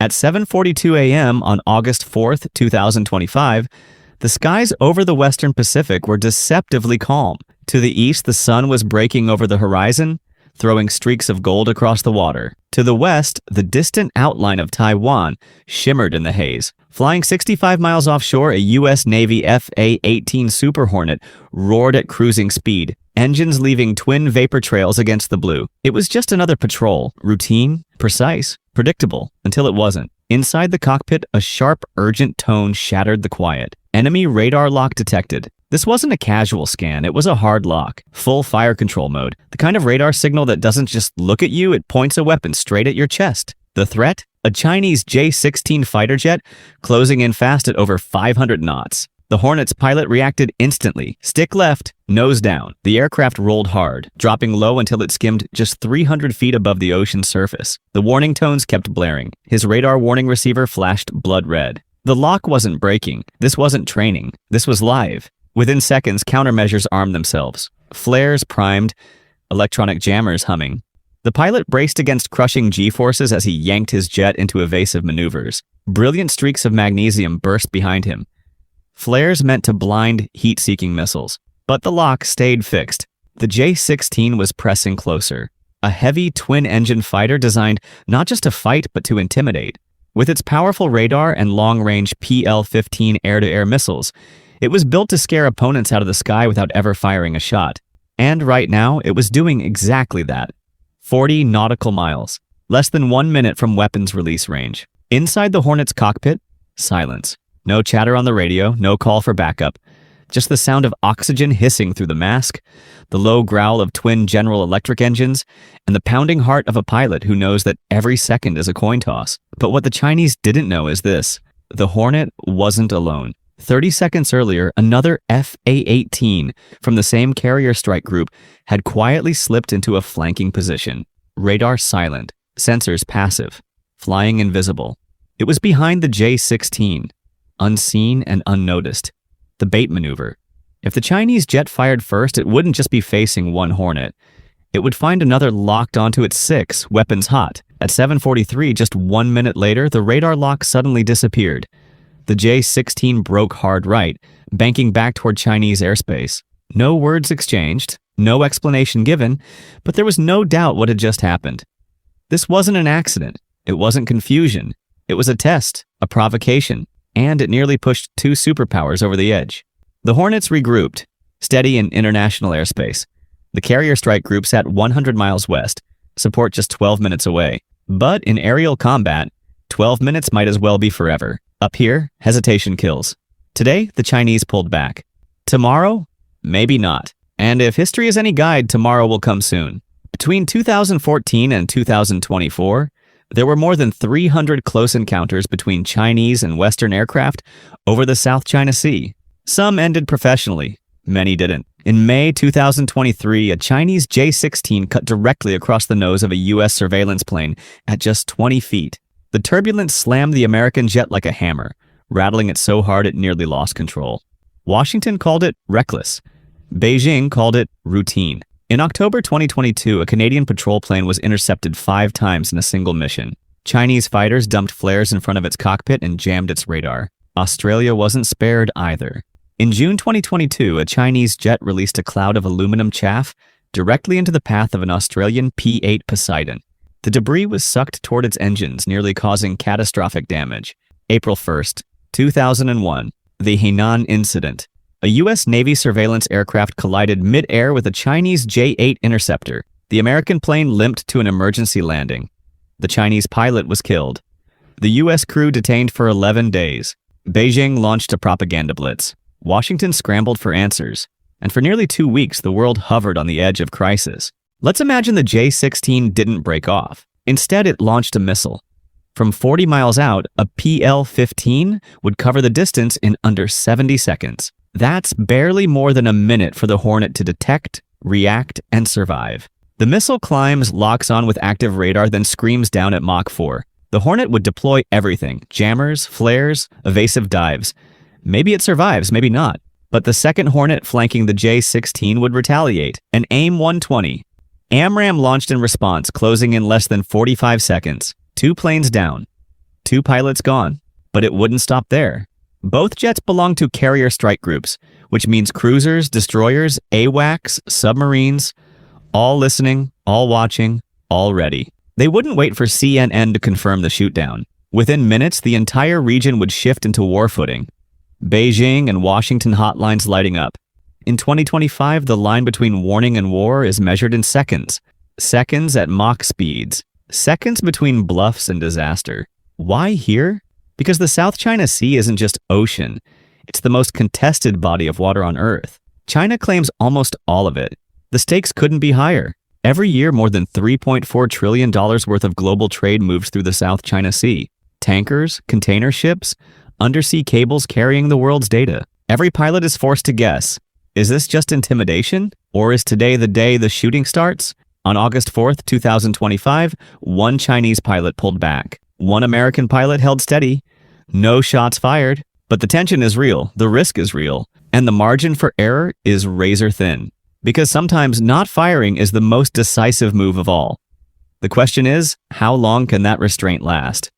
At 7:42 a.m. on August 4th, 2025, the skies over the western Pacific were deceptively calm. To the east, the sun was breaking over the horizon, throwing streaks of gold across the water. To the west, the distant outline of Taiwan shimmered in the haze. Flying 65 miles offshore, a U.S. Navy FA-18 Super Hornet roared at cruising speed, engines leaving twin vapor trails against the blue. It was just another patrol, routine, precise, predictable, until it wasn't. Inside the cockpit, a sharp, urgent tone shattered the quiet. Enemy radar lock detected. This wasn't a casual scan, it was a hard lock. Full fire control mode. The kind of radar signal that doesn't just look at you, it points a weapon straight at your chest. The threat? A Chinese J-16 fighter jet closing in fast at over 500 knots. The Hornet's pilot reacted instantly. Stick left, nose down. The aircraft rolled hard, dropping low until it skimmed just 300 feet above the ocean's surface. The warning tones kept blaring. His radar warning receiver flashed blood red. The lock wasn't breaking. This wasn't training. This was live. Within seconds, countermeasures armed themselves. Flares primed, electronic jammers humming. The pilot braced against crushing G-forces as he yanked his jet into evasive maneuvers. Brilliant streaks of magnesium burst behind him. Flares meant to blind heat-seeking missiles. But the lock stayed fixed. The J-16 was pressing closer. A heavy twin-engine fighter designed not just to fight, but to intimidate. With its powerful radar and long-range PL-15 air-to-air missiles, it was built to scare opponents out of the sky without ever firing a shot. And right now, it was doing exactly that. 40 nautical miles, less than 1 minute from weapons release range. Inside the Hornet's cockpit, silence. No chatter on the radio, no call for backup. Just the sound of oxygen hissing through the mask, the low growl of twin General Electric engines, and the pounding heart of a pilot who knows that every second is a coin toss. But what the Chinese didn't know is this: the Hornet wasn't alone. 30 seconds earlier, another FA-18 from the same carrier strike group had quietly slipped into a flanking position. Radar silent, sensors passive, flying invisible. It was behind the J-16, unseen and unnoticed. The bait maneuver. If the Chinese jet fired first, it wouldn't just be facing one Hornet. It would find another locked onto its 6, weapons hot. At 7:43, just 1 minute later, the radar lock suddenly disappeared. The J-16 broke hard right, banking back toward Chinese airspace. No words exchanged, no explanation given, but there was no doubt what had just happened. This wasn't an accident. It wasn't confusion. It was a test, a provocation, and it nearly pushed 2 superpowers over the edge. The Hornets regrouped, steady in international airspace. The carrier strike group sat 100 miles west, support just 12 minutes away. But in aerial combat, 12 minutes might as well be forever. Up here, hesitation kills. Today, the Chinese pulled back. Tomorrow? Maybe not. And if history is any guide, tomorrow will come soon. Between 2014 and 2024, there were more than 300 close encounters between Chinese and Western aircraft over the South China Sea. Some ended professionally, many didn't. In May 2023, a Chinese J-16 cut directly across the nose of a U.S. surveillance plane at just 20 feet. The turbulence slammed the American jet like a hammer, rattling it so hard it nearly lost control. Washington called it reckless. Beijing called it routine. In October 2022, a Canadian patrol plane was intercepted 5 times in a single mission. Chinese fighters dumped flares in front of its cockpit and jammed its radar. Australia wasn't spared either. In June 2022, a Chinese jet released a cloud of aluminum chaff directly into the path of an Australian P-8 Poseidon. The debris was sucked toward its engines, nearly causing catastrophic damage. April 1st, 2001, the Hainan incident. A U.S. Navy surveillance aircraft collided mid-air with a Chinese J-8 interceptor. The American plane limped to an emergency landing. The Chinese pilot was killed. The U.S. crew detained for 11 days. Beijing launched a propaganda blitz. Washington scrambled for answers. And for nearly 2 weeks, the world hovered on the edge of crisis. Let's imagine the J-16 didn't break off. Instead, it launched a missile. From 40 miles out, a PL-15 would cover the distance in under 70 seconds. That's barely more than a minute for the Hornet to detect, react, and survive. The missile climbs, locks on with active radar, then screams down at Mach 4. The Hornet would deploy everything: jammers, flares, evasive dives. Maybe it survives, maybe not. But the second Hornet flanking the J-16 would retaliate, an AIM-120. AMRAAM launched in response, closing in less than 45 seconds. 2 planes down. 2 pilots gone. But it wouldn't stop there. Both jets belong to carrier strike groups, which means cruisers, destroyers, AWACS, submarines, all listening, all watching, all ready. They wouldn't wait for CNN to confirm the shootdown. Within minutes, the entire region would shift into war footing. Beijing and Washington hotlines lighting up. In 2025, the line between warning and war is measured in seconds. Seconds at Mach speeds. Seconds between bluffs and disaster. Why here? Because the South China Sea isn't just ocean. It's the most contested body of water on Earth. China claims almost all of it. The stakes couldn't be higher. Every year, more than $3.4 trillion worth of global trade moves through the South China Sea. Tankers, container ships, undersea cables carrying the world's data. Every pilot is forced to guess, is this just intimidation? Or is today the day the shooting starts? On August 4th, 2025, one Chinese pilot pulled back. One American pilot held steady. No shots fired. But the tension is real, the risk is real, and the margin for error is razor thin. Because sometimes not firing is the most decisive move of all. The question is, how long can that restraint last?